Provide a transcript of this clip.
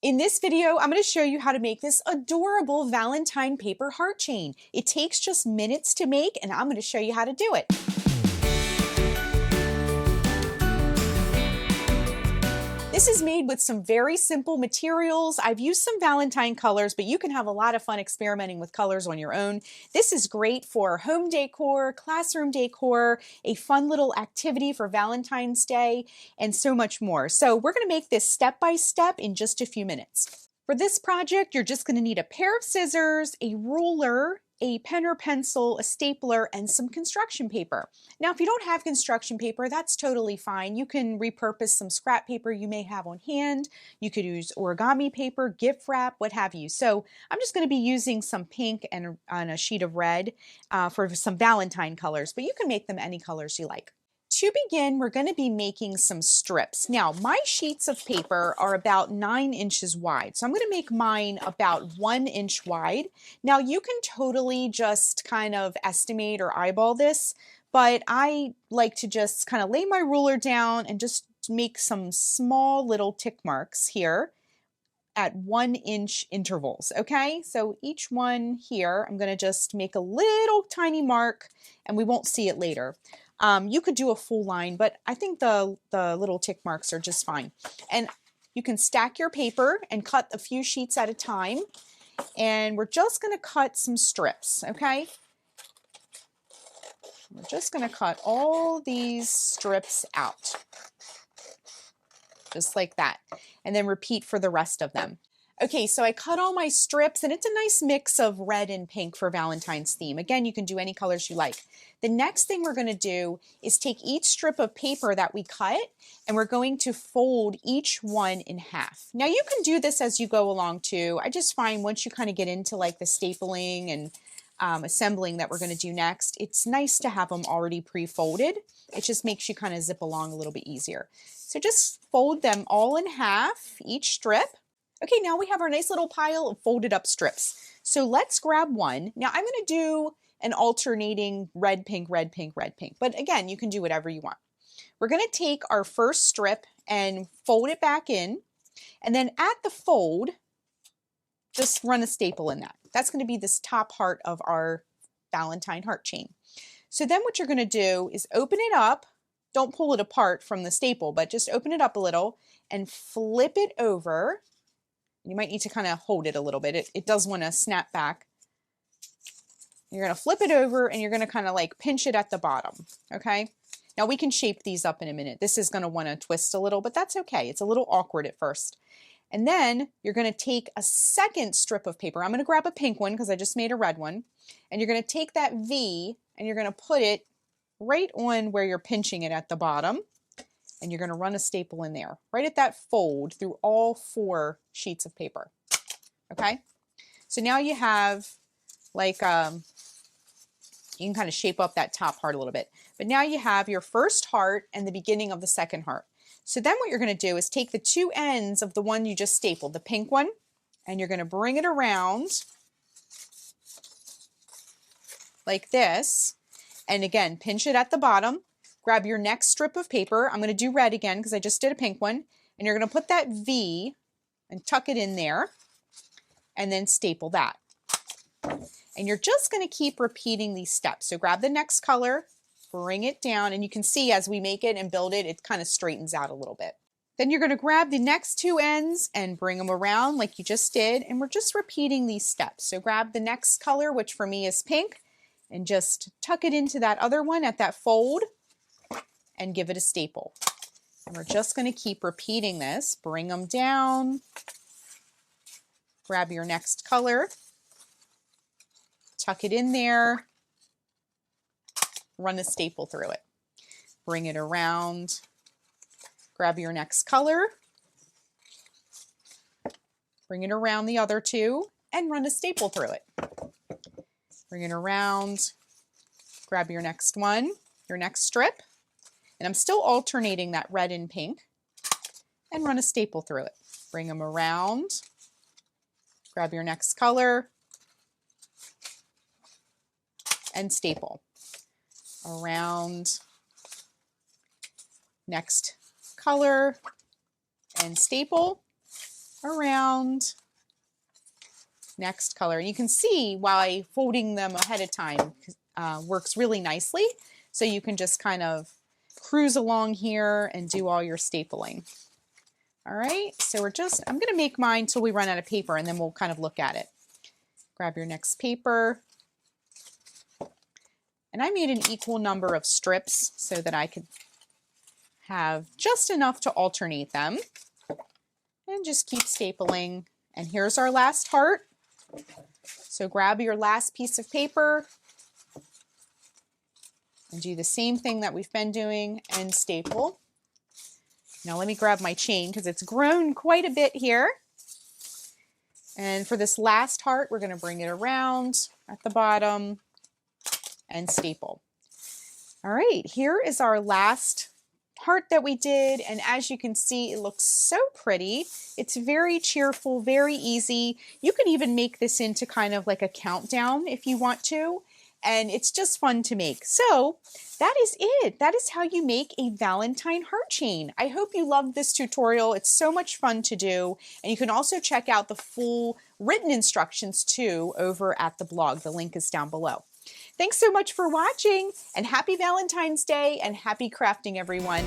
In this video, I'm going to show you how to make this adorable Valentine paper heart chain. It takes just minutes to make, and I'm going to show you how to do it. This is made with some very simple materials. I've used some Valentine colors, but you can have a lot of fun experimenting with colors on your own. This is great for home decor, classroom decor, a fun little activity for Valentine's Day, and so much more. So we're going to make this step by step in just a few minutes. For this project, you're just going to need a pair of scissors, a ruler, a pen or pencil, a stapler, and some construction paper. Now, if you don't have construction paper, that's totally fine. You can repurpose some scrap paper you may have on hand. You could use origami paper, gift wrap, what have you. So I'm just going to be using some pink and a sheet of red for some Valentine colors, but you can make them any colors you like. To begin, we're going to be making some strips. Now, my sheets of paper are about 9 inches wide, so I'm going to make mine about 1 inch wide. Now, you can totally just kind of estimate or eyeball this, but I like to just kind of lay my ruler down and just make some small little tick marks here at 1 inch intervals, okay? So each one here, I'm going to just make a little tiny mark, and we won't see it later. You could do a full line, but I think the little tick marks are just fine. And you can stack your paper and cut a few sheets at a time. And we're just going to cut some strips, okay? We're just going to cut all these strips out, just like that. And then repeat for the rest of them. Okay, so I cut all my strips, and it's a nice mix of red and pink for Valentine's theme. Again, you can do any colors you like. The next thing we're going to do is take each strip of paper that we cut, and we're going to fold each one in half. Now, you can do this as you go along too. I just find once you kind of get into like the stapling and assembling that we're going to do next, it's nice to have them already pre-folded. It just makes you kind of zip along a little bit easier. So just fold them all in half, each strip. Okay, now we have our nice little pile of folded up strips. So let's grab one. Now I'm going to do an alternating red, pink, red, pink, red, pink. But again, you can do whatever you want. We're going to take our first strip and fold it back in. And then at the fold, just run a staple in that. That's going to be this top heart of our Valentine heart chain. So then what you're going to do is open it up. Don't pull it apart from the staple, but just open it up a little and flip it over. You might need to kind of hold it a little bit. It does want to snap back. You're going to flip it over and you're going to kind of like pinch it at the bottom. Okay. Now we can shape these up in a minute. This is going to want to twist a little, but that's okay. It's a little awkward at first. And then you're going to take a second strip of paper. I'm going to grab a pink one because I just made a red one. And you're going to take that V and you're going to put it right on where you're pinching it at the bottom. And you're going to run a staple in there, right at that fold through all 4 sheets of paper. Okay? So now you have like, you can kind of shape up that top heart a little bit. But now you have your first heart and the beginning of the second heart. So then what you're going to do is take the 2 ends of the one you just stapled, the pink one, and you're going to bring it around like this. And again, pinch it at the bottom. Grab your next strip of paper. I'm going to do red again because I just did a pink one. And you're going to put that V and tuck it in there and then staple that. And you're just going to keep repeating these steps. So grab the next color, bring it down, and you can see as we make it and build it, it kind of straightens out a little bit. Then you're going to grab the next 2 ends and bring them around like you just did. And we're just repeating these steps. So grab the next color, which for me is pink, and just tuck it into that other one at that fold. And give it a staple. And we're just going to keep repeating this. Bring them down. Grab your next color. Tuck it in there. Run a staple through it. Bring it around. Grab your next color. Bring it around the other 2 and run a staple through it. Bring it around. Grab your next one, your next strip. And I'm still alternating that red and pink, and run a staple through it. Bring them around, grab your next color, and staple. Around, next color, and staple. around. Next color. And you can see why folding them ahead of time works really nicely. So you can just kind of cruise along here and do all your stapling. All right, so I'm gonna make mine till we run out of paper and then we'll kind of look at it. Grab your next paper. And I made an equal number of strips so that I could have just enough to alternate them. And just keep stapling. And here's our last heart. So grab your last piece of paper and do the same thing that we've been doing and staple. Now let me grab my chain because it's grown quite a bit here. And for this last heart, we're going to bring it around at the bottom and staple. All right, here is our last heart that we did, and as you can see, it looks so pretty. It's very cheerful, very easy. You can even make this into kind of like a countdown if you want to, and it's just fun to make. So that is it. That is how you make a Valentine heart chain. I hope you loved this tutorial. It's so much fun to do, and you can also check out the full written instructions too over at the blog. The link is down below. Thanks so much for watching, and happy Valentine's Day and happy crafting, everyone.